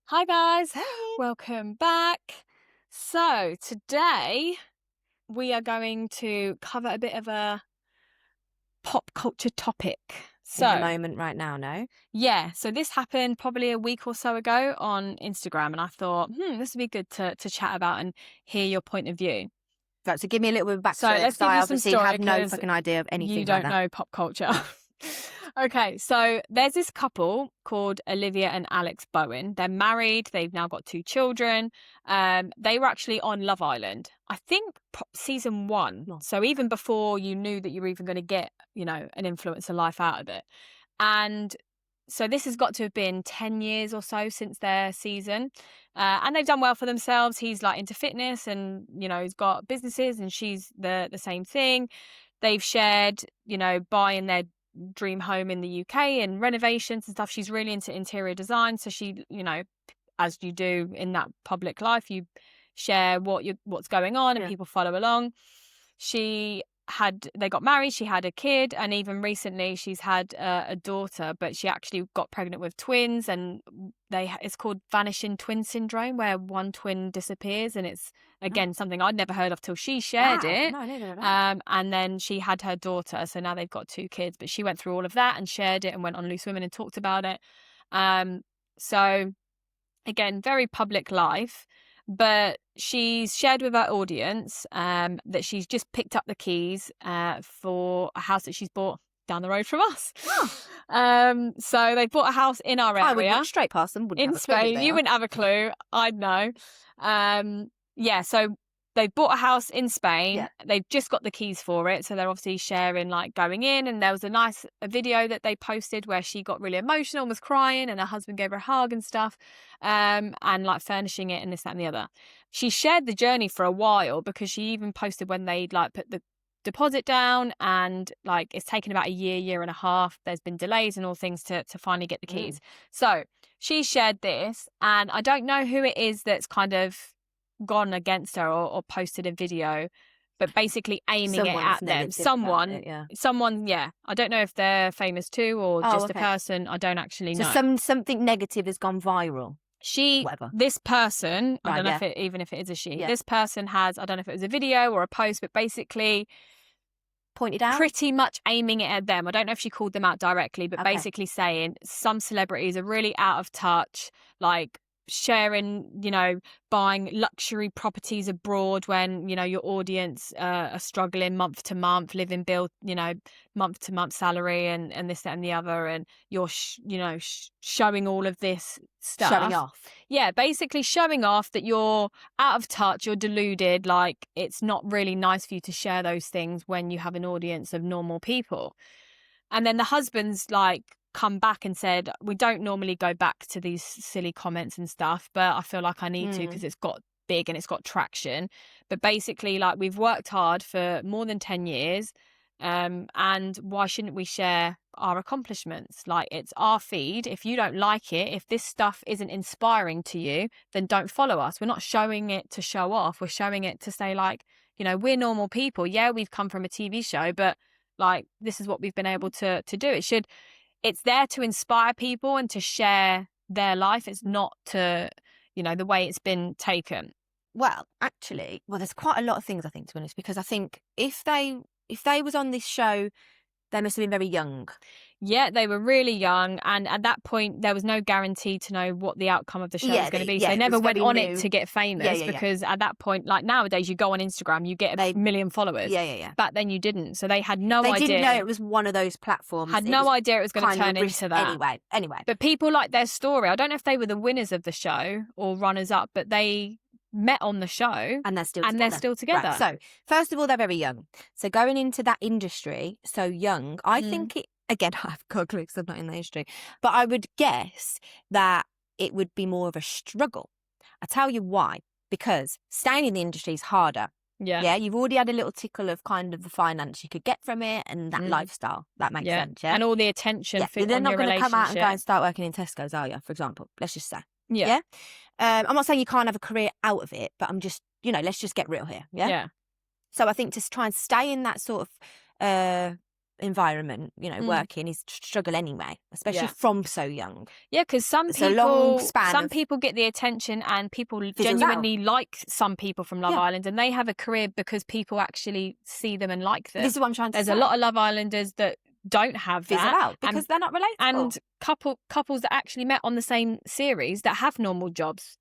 Hi guys, Hey. welcome back. So today we are going to cover a bit of a pop culture topic. In the So moment right now, no? yeah, so this happened probably a week or so ago on Instagram, and I thought, this would be good to chat about and hear your point of view. Right, so give me a little bit of So backstory let's because give I you some obviously story have no because fucking idea of you anything like don't that. know pop culture. Okay, so there's this couple called Olivia and Alex Bowen. They're married. They've now got 2 children. They were actually on Love Island, I think season 1. Oh. So even before you knew that you were even going to get, an influencer life out of it. And so this has got to have been 10 years or so since their season. And they've done well for themselves. He's like into fitness and, he's got businesses, and she's the same thing. They've shared, buying their dream home in the UK and renovations and stuff. She's really into interior design. So she, as you do in that public life, you share what's going on, and Yeah. people follow along. They got married, she had a kid, and even recently she's had a daughter, but she actually got pregnant with twins, and it's called vanishing twin syndrome, where one twin disappears, and it's again something I'd never heard of till she shared it. No, neither have I. And then she had her daughter, so now they've got 2 kids, but she went through all of that and shared it and went on Loose Women and talked about it. So again, very public life, but she's shared with her audience that she's just picked up the keys for a house that she's bought down the road from us. So they bought a house in our area. I would walk straight past them. In Spain. You wouldn't have a clue. I'd know. So they bought a house in Spain. Yeah. They've just got the keys for it, so they're obviously sharing like going in. And there was a video that they posted where she got really emotional and was crying, and her husband gave her a hug and stuff, and like furnishing it and this, that, and the other. She shared the journey for a while because she even posted when they'd like put the deposit down, and like it's taken about a year and a half. There's been delays and all things to finally get the keys. So she shared this, and I don't know who it is that's kind of gone against her or posted a video, but basically aiming it at them. Someone, yeah. I don't know if they're famous too or just a person. I don't actually know. So something negative has gone viral. This person, I don't know if it is a she. Yeah. This person has, I don't know if it was a video or a post, but basically pointed out, pretty much aiming it at them. I don't know if she called them out directly, but basically saying some celebrities are really out of touch, like sharing, buying luxury properties abroad when, your audience are struggling month to month, living bill, month to month salary and this, that, and the other. And you're, showing all of this stuff. Showing off. Yeah, basically showing off that you're out of touch, you're deluded. Like, it's not really nice for you to share those things when you have an audience of normal people. And then the husband's like, come back and said, we don't normally go back to these silly comments and stuff, but I feel like I need to because it's got big and it's got traction. But basically, like, we've worked hard for more than 10 years, and why shouldn't we share our accomplishments? Like, it's our feed. If you don't like it, if this stuff isn't inspiring to you, then don't follow us. We're not showing it to show off. We're showing it to say, like, we're normal people. Yeah, we've come from a TV show, but like, this is what we've been able to do. It's there to inspire people and to share their life. It's not to, the way it's been taken. Well, actually, there's quite a lot of things, I think, to be honest, because I think if they was on this show, they must have been very young. Yeah, they were really young, and at that point there was no guarantee to know what the outcome of the show was going to be. So they never went on it to get famous because at that point, like nowadays, you go on Instagram, you get a million followers. Yeah. Back then you didn't, so they had no idea. They didn't know it was one of those platforms. Had no idea it was going to turn into that. Anyway. But people like their story. I don't know if they were the winners of the show or runners up, but they met on the show and they're still together. Right. So first of all, they're very young. So going into that industry so young, I think it, again, I've got a clue because I'm not in the industry, but I would guess that it would be more of a struggle. I'll tell you why. Because staying in the industry is harder. Yeah, you've already had a little tickle of kind of the finance you could get from it and that lifestyle. That makes sense, yeah? And all the attention for they're not going to come out and go and start working in Tesco's, are you, for example? Let's just say. Yeah? I'm not saying you can't have a career out of it, but I'm just, let's just get real here, yeah? Yeah. So I think to try and stay in that sort of environment, working is struggle anyway, especially from so young. Yeah, because some people get the attention and people genuinely like some people from Love Island, and they have a career because people actually see them and like them. This is what I'm trying to say. There's a lot of Love Islanders that don't have that out because they're not relatable. And couples that actually met on the same series that have normal jobs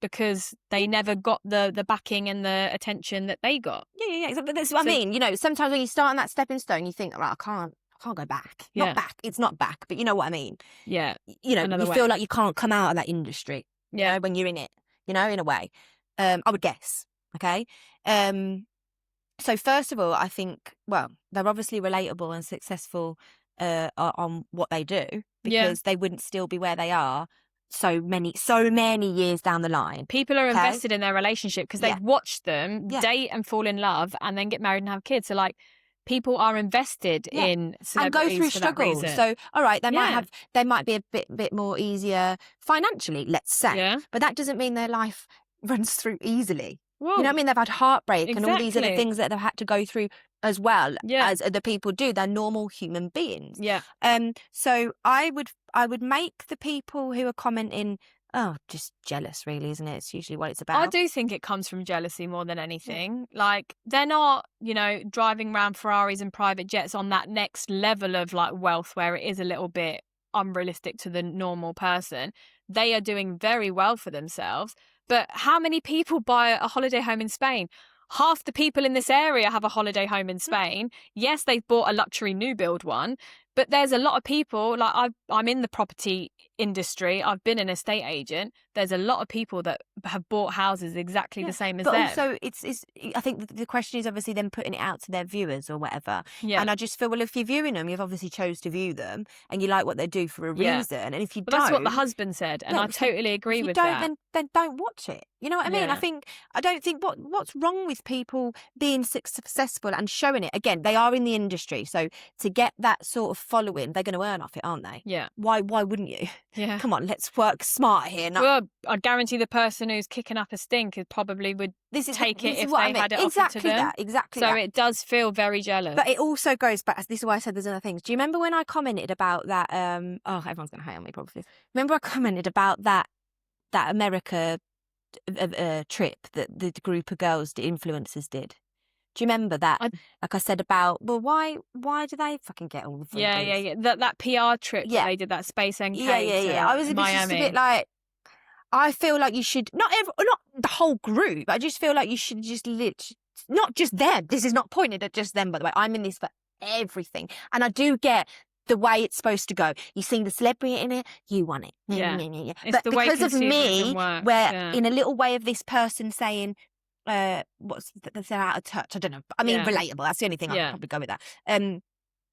because they never got the backing and the attention that they got. Yeah. But that's what I mean. Sometimes when you start on that stepping stone, you think, right, I can't go back. Not back. It's not back, but you know what I mean? Yeah. You feel like you can't come out of that industry. Yeah. When you're in it, in a way. I would guess. Okay. So first of all, I think, well, they're obviously relatable and successful on what they do because they wouldn't still be where they are so many years down the line. People are invested in their relationship because they've watched them date and fall in love and then get married and have kids. So like people are invested in celebrities and go through struggles. So all right, they might be a bit more easier financially, let's say, but that doesn't mean their life runs through easily. Well, you know what I mean? They've had heartbreak and all these other things that they've had to go through as well as other people do. They're normal human beings. Yeah. So I would make the people who are commenting, just jealous, really, isn't it? It's usually what it's about. I do think it comes from jealousy more than anything. Like they're not, driving around Ferraris and private jets on that next level of like wealth where it is a little bit unrealistic to the normal person. They are doing very well for themselves. But how many people buy a holiday home in Spain? Half the people in this area have a holiday home in Spain. Yes, they've bought a luxury new build one, but there's a lot of people, like I'm in the property industry. I've been an estate agent. There's a lot of people that have bought houses exactly the same as them. But also, I think the question is obviously them putting it out to their viewers or whatever. Yeah. And I just feel, well, if you're viewing them, you've obviously chose to view them and you like what they do for a reason. And if you don't... That's what the husband said, and I totally agree with that. Then don't watch it. You know what I mean? I don't think what's wrong with people being successful and showing it. Again, they are in the industry, so to get that sort of following, they're going to earn off it, aren't they? Yeah. Why wouldn't you? Yeah. Come on, let's work smart here. Well, I guarantee the person who's kicking up a stink probably would take it if they had it offered to them. Exactly. So it does feel very jealous. But it also goes back. This is why I said there's other things. Do you remember when I commented about that? Everyone's going to hate on me probably. Remember I commented about that America trip that the group of girls, the influencers, did. Do you remember that? Like I said about, well, why do they fucking get all the fun things? Yeah. That PR trip that they did, that Space NK I was just a bit like, I feel like you should, not the whole group, I just feel like you should just not just them. This is not pointed at just them, by the way. I'm in this for everything. And I do get the way it's supposed to go. You see the celebrity in it, you want it. Yeah. But because of me, where in a little way of this person saying, they're out of touch. I don't know. I mean, relatable. That's the only thing I could probably go with that.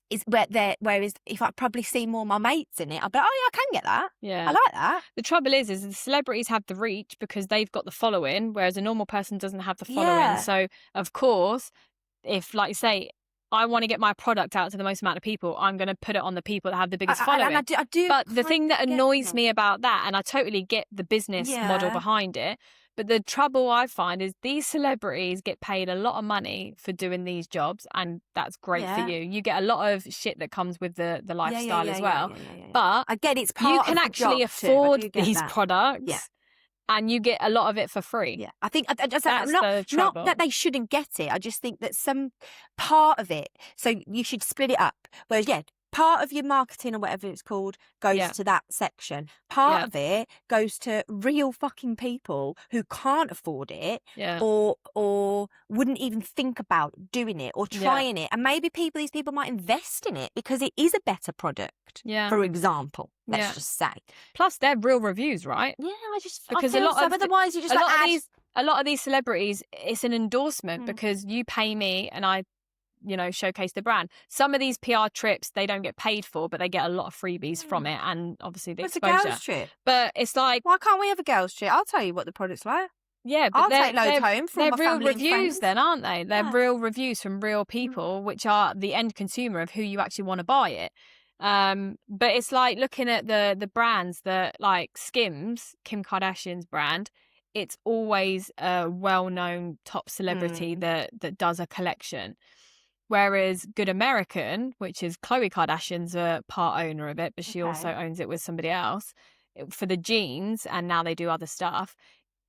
Is whereas if I probably see more of my mates in it, I'll be like, I can get that. Yeah. I like that. The trouble is the celebrities have the reach because they've got the following, whereas a normal person doesn't have the following. Yeah. So, of course, if, like you say, I want to get my product out to the most amount of people, I'm going to put it on the people that have the biggest following. I do. But the thing that annoys me about that, and I totally get the business model behind it, but the trouble I find is these celebrities get paid a lot of money for doing these jobs, and that's great for you. You get a lot of shit that comes with the lifestyle as well. But I get it's part you of can the actually job afford these products. Yeah. And you get a lot of it for free. Yeah, I think that's the trouble. Not that they shouldn't get it. I just think that some part of it. So you should split it up. Whereas, part of your marketing or whatever it's called goes to that section. Part of it goes to real fucking people who can't afford it or wouldn't even think about doing it or trying it. And maybe these people might invest in it because it is a better product. Yeah. For example, let's just say. Plus, they're real reviews, right? Yeah, because a lot of otherwise you just a lot of these celebrities, it's an endorsement because you pay me and I showcase the brand. Some of these PR trips they don't get paid for, but they get a lot of freebies from it, and obviously the exposure. It's a girls' trip. But it's like, why can't we have a girls' trip? I'll tell you what the product's like. Yeah, but I'll take loads home from my family and friends. They're real reviews then, aren't they? They're real reviews from real people, which are the end consumer of who you actually want to buy it. But it's like looking at the brands that, like Skims, Kim Kardashian's brand. It's always a well-known top celebrity that does a collection. Whereas Good American, which is Khloe Kardashian's a part owner of it, but she also owns it with somebody else for the jeans, and now they do other stuff.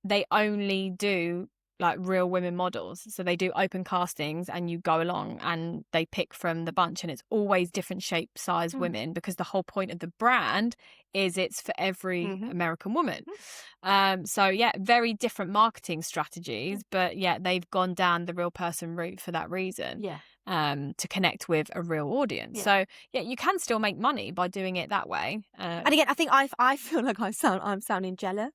They only do like real women models. So they do open castings and you go along and they pick from the bunch, and it's always different shape, size women, because the whole point of the brand is it's for every American woman. So yeah, very different marketing strategies, but yeah, they've gone down the real person route for that reason. Yeah. To connect with a real audience. Yeah. So yeah, you can still make money by doing it that way. And again, I think I feel like I'm sounding jealous.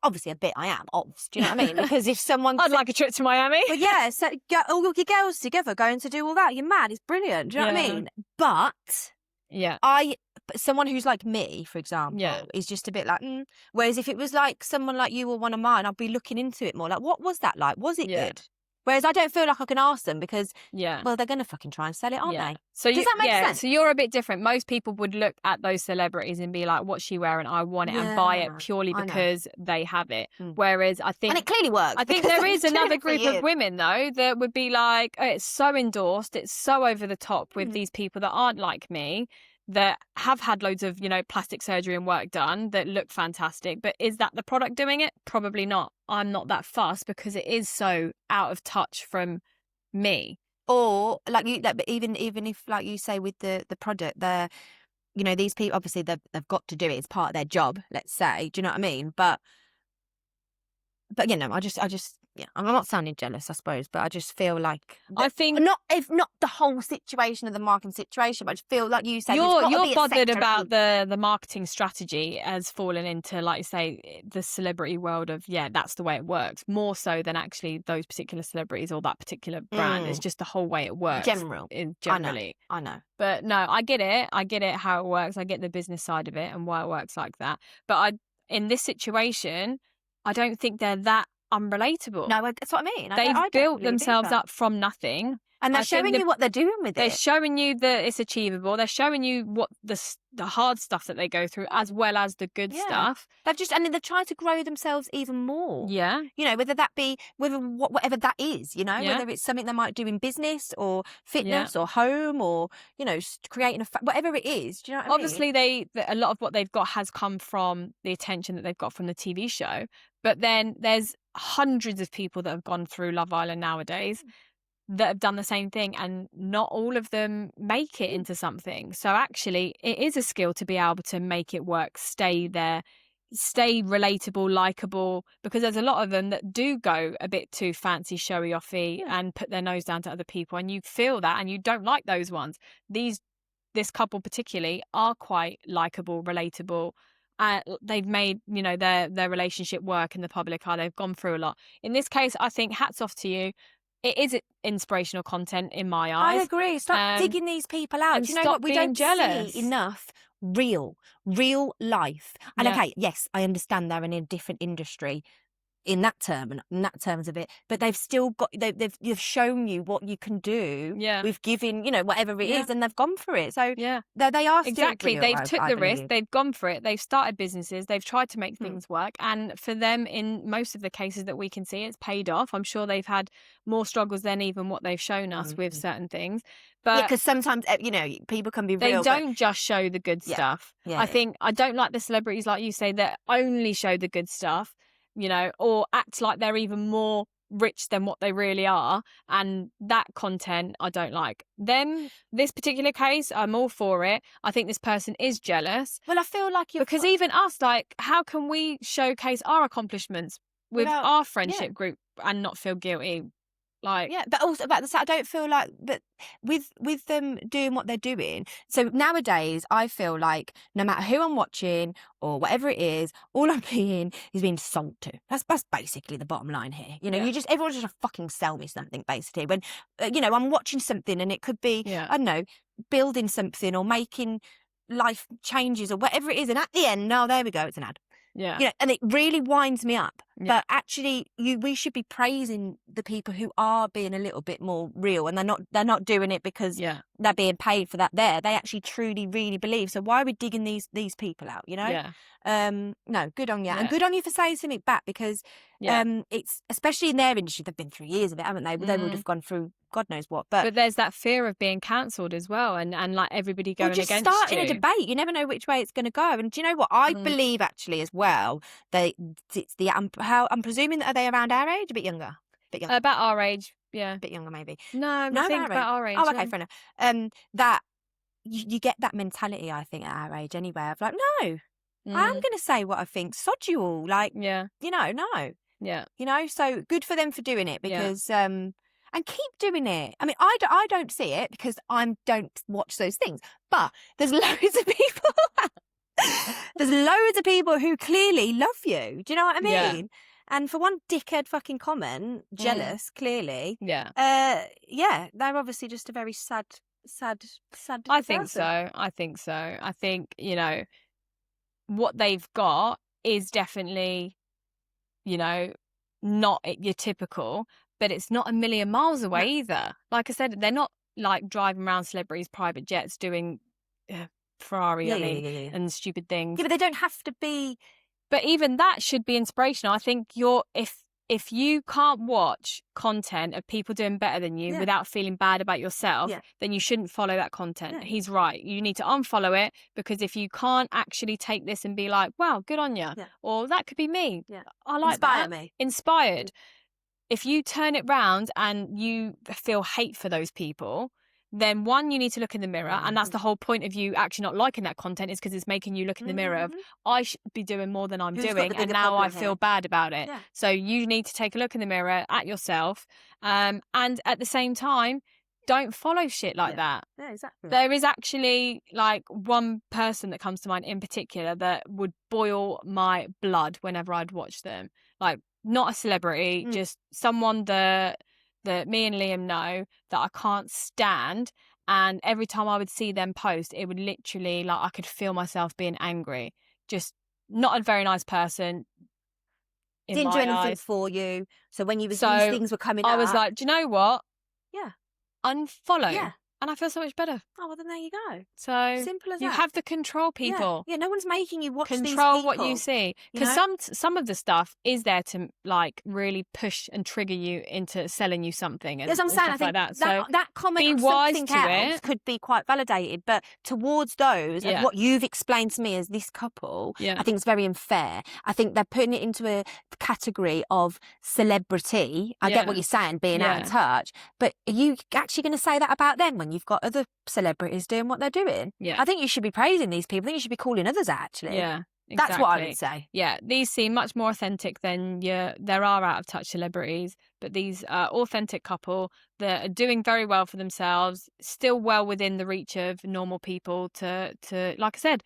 Obviously, a bit I am. Do you know what I mean? Because if someone, I'd like a trip to Miami. But yeah, so get all your girls together going to do all that. You're mad. It's brilliant. Do you know what I mean? But yeah, someone who's like me, for example, is just a bit like. Whereas if it was like someone like you or one of mine, I'd be looking into it more. Like, what was that like? Was it good? Whereas I don't feel like I can ask them because, well, they're going to fucking try and sell it, aren't they? So does that make sense? So you're a bit different. Most people would look at those celebrities and be like, what's she wearing? I want it, and buy it purely because they have it. Whereas I think... And it clearly works. I think there is another group of women, though, that would be like, oh, it's so endorsed, it's so over the top with these people that aren't like me, that have had loads of, plastic surgery and work done, that look fantastic. But is that the product doing it? Probably not. I'm not that fussed because it is so out of touch from me. Or like but even if, like you say, with the product, they're, these people, obviously they've got to do it. It's part of their job, let's say. Do you know what I mean? But I just I'm not sounding jealous, I suppose, but I just feel like I think not the whole situation of the marketing situation, but I just feel like you say you're bothered about the marketing strategy has fallen into, like you say, the celebrity world of that's the way it works, more so than actually those particular celebrities or that particular brand. It's just the whole way it works. Generally. I know. But no, I get it how it works. I get the business side of it and why it works like that. But in this situation, I don't think they're that unrelatable. No, that's what I mean. They've built themselves up from nothing. And they're showing you what they're doing with it. They're showing you that it's achievable. They're showing you what the hard stuff that they go through, as well as the good stuff. They've tried to grow themselves even more. Yeah. Whether that be whatever that is, whether it's something they might do in business or fitness or home or, creating whatever it is. Do you know what I mean? Obviously, a lot of what they've got has come from the attention that they've got from the TV show. But then there's hundreds of people that have gone through Love Island nowadays that have done the same thing, and not all of them make it into something. So actually, it is a skill to be able to make it work, stay there, stay relatable, likable, because there's a lot of them that do go a bit too fancy, showy offy and put their nose down to other people, and you feel that and you don't like those ones. This couple particularly are quite likable, relatable. They've made, their relationship work in the public eye. They've gone through a lot. In this case, I think hats off to you. It is inspirational content in my eyes. I agree. Stop digging these people out. Do you know what? We don't see enough real life. And okay, yes, I understand they're in a different industry in that terms of it, but they've still got they've shown you what you can do with giving whatever it is, and they've gone for it. So they are still exactly real, they've took I the believe. risk, they've gone for it, they've started businesses, they've tried to make things work, and for them, in most of the cases that we can see, it's paid off. I'm sure they've had more struggles than even what they've shown us with certain things, but because sometimes people can be real. They don't just show the good stuff. I don't like the celebrities, like you say, that only show the good stuff, or act like they're even more rich than what they really are, and that content I don't like. This particular case, I'm all for it. I think this person is jealous. Well, I feel like because even us, like, how can we showcase our accomplishments with our friendship group and not feel guilty? Like, but also about the I don't feel like, but with them doing what they're doing. So nowadays, I feel like no matter who I'm watching or whatever it is, all I'm being is being sold to. That's basically the bottom line here. Everyone's just fucking sell me something basically. When I'm watching something and it could be I don't know, building something or making life changes or whatever it is, and at the end, there we go, it's an ad. Yeah. And it really winds me up. But actually, we should be praising the people who are being a little bit more real, and they're not doing it because they're being paid for that. They actually truly, really believe. So why are we digging these people out? You know? Yeah. No, good on you, and good on you for saying something back, because it's, especially in their industry, they've been through years of it, haven't they? They would have gone through God knows what. But there's that fear of being cancelled as well, and like everybody going against you. Just starting a debate. You never know which way it's going to go. And do you know what? I believe actually as well, it's the I'm presuming that, are they around our age? A bit younger? About our age, yeah. A bit younger maybe. No, I think about our age. Oh, okay, fair enough. That you get that mentality, I think, at our age anyway, of like, no, I'm going to say what I think. Sod you all. Like, no. Yeah. So good for them for doing it, because... and keep doing it. I mean, I don't see it because I don't watch those things. But there's loads of people. There's loads of people who clearly love you. Do you know what I mean? Yeah. And for one dickhead fucking comment, jealous, clearly. Yeah. They're obviously just a very sad I think so. I think, what they've got is definitely, not your typical, but it's not a million miles away either. Like I said, they're not like driving around celebrities' private jets doing Ferrari and stupid things. Yeah, but they don't have to be. But even that should be inspirational. I think if you can't watch content of people doing better than you without feeling bad about yourself, then you shouldn't follow that content. Yeah. He's right. You need to unfollow it, because if you can't actually take this and be like, wow, good on you, or that could be me. Yeah. I like Inspire that. Me. Inspired. If you turn it round and you feel hate for those people, then one, you need to look in the mirror. And that's the whole point of you actually not liking that content, is because it's making you look in the mirror of, I should be doing more than I'm doing, and now I feel bad about it. Yeah. So you need to take a look in the mirror at yourself. And at the same time, don't follow shit like that. Yeah, exactly. There is actually like one person that comes to mind in particular that would boil my blood whenever I'd watch them. Like, not a celebrity, just someone that me and Liam know that I can't stand. And every time I would see them post, it would literally, like, I could feel myself being angry. Just not a very nice person. Didn't do anything for you. So when these things were coming up, I was like, do you know what? Yeah. Unfollow. Yeah. And I feel so much better. Oh, well, then there you go. So simple as you that. have the control, people. Yeah, no one's making you watch these people. Control what you see. Because some of the stuff is there to, like, really push and trigger you into selling you something. And, yes, I'm saying, stuff I think like that. So that comment be of wise something to else it. could be quite validated. But towards those, of what you've explained to me as this couple, I think it's very unfair. I think they're putting it into a category of celebrity. I get what you're saying, being out of touch. But are you actually going to say that about them when you've got other celebrities doing what they're doing? I think you should be praising these people. I think you should be calling others out, actually. Exactly. That's what I would say. Yeah, these seem much more authentic than there are out of touch celebrities, but these are authentic couple that are doing very well for themselves, still well within the reach of normal people to like I said,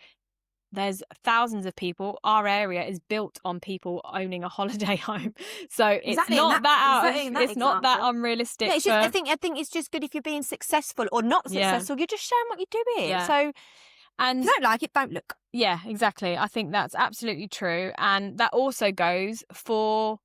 there's thousands of people. Our area is built on people owning a holiday home, so it's not that unrealistic. Yeah, it's just, I think it's just good if you're being successful or not successful. You're just showing what you're doing. Yeah. So, and if you don't like it, don't look. Yeah, exactly. I think that's absolutely true, and that also goes for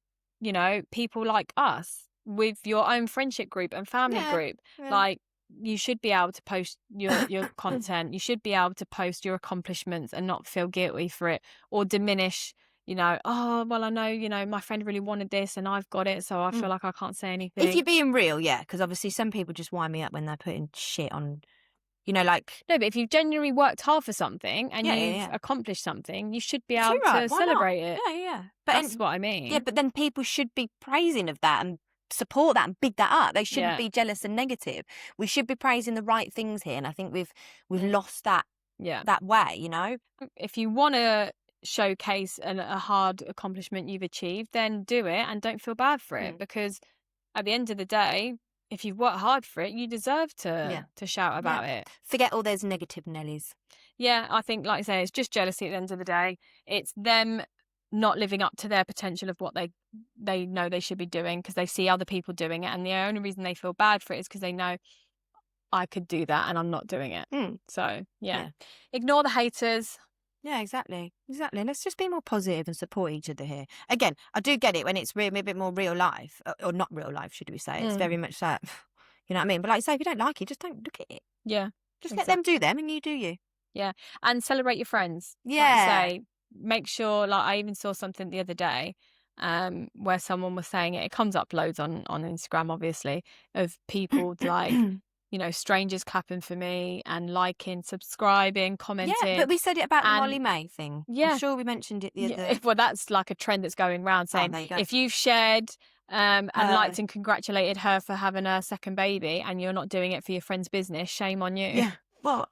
people like us with your own friendship group and family group. Yeah. Like, you should be able to post your content. You should be able to post your accomplishments and not feel guilty for it or diminish, oh, well, I know, my friend really wanted this and I've got it, so I feel like I can't say anything. If you're being real, yeah, because obviously some people just wind me up when they're putting shit on, like... No, but if you've genuinely worked hard for something and you've accomplished something, you should be able to celebrate it. Yeah. But that's what I mean. Yeah, but then people should be praising of that and support that and big that up. They shouldn't be jealous and negative. We should be praising the right things here, and I think we've lost that way. If you want to showcase a hard accomplishment you've achieved, then do it and don't feel bad for it, because at the end of the day, if you've worked hard for it, you deserve to shout about it. Forget all those negative Nellies. Yeah, I think, like I say, it's just jealousy at the end of the day. It's them not living up to their potential of what they know they should be doing, because they see other people doing it, and the only reason they feel bad for it is because they know, I could do that and I'm not doing it. So ignore the haters. Yeah, exactly. Let's just be more positive and support each other here. Again, I do get it when it's a bit more real life, or not real life, should we say? It's very much like, you know what I mean? But like I say, if you don't like it, just don't look at it. Yeah. Just let them do them and you do you. Yeah. And celebrate your friends. Yeah. Like I say, make sure, like I even saw something the other day where someone was saying it comes up loads on Instagram, obviously, of people like, you know, strangers clapping for me and liking, subscribing, commenting. Yeah, but we said it about the Molly-Mae thing. Yeah. I'm sure we mentioned it the other... Well, that's like a trend that's going around saying if you've shared and liked and congratulated her for having her second baby and you're not doing it for your friend's business, shame on you. Yeah, well,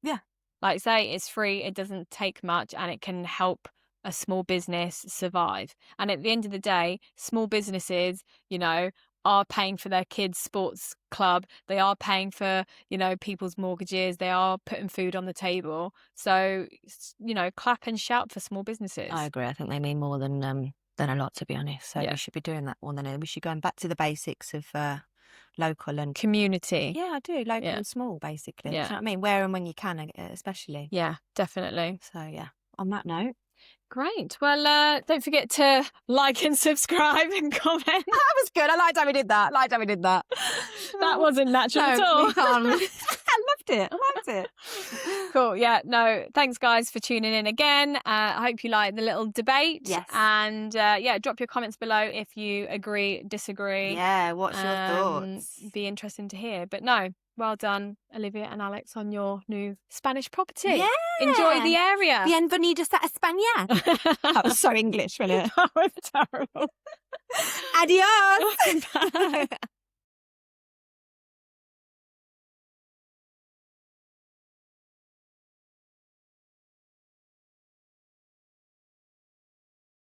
yeah. Like I say, it's free, it doesn't take much, and it can help a small business survive. And at the end of the day, small businesses, you know, are paying for their kids' sports club. They are paying for, you know, people's mortgages. They are putting food on the table. So, you know, clap and shout for small businesses. I agree. I think they mean more than a lot, to be honest. So we should be doing that more than we should go back to the basics of local and community. Yeah, I do. Local and small, basically. Yeah. Do you know what I mean? Where and when you can, especially. Yeah, definitely. So yeah, on that note. Great. Well, don't forget to like and subscribe and comment. That was good. I liked how we did that. That wasn't natural at all. I loved it. Cool. Yeah. No, thanks guys for tuning in again. I hope you like the little debate. Yes. And drop your comments below if you agree, disagree. Yeah, what's your thoughts? Be interesting to hear. But no, well done, Olivia and Alex, on your new Spanish property. Yeah. Enjoy the area. Bienvenidos a España. That was so English, wasn't it? That was terrible. Adios.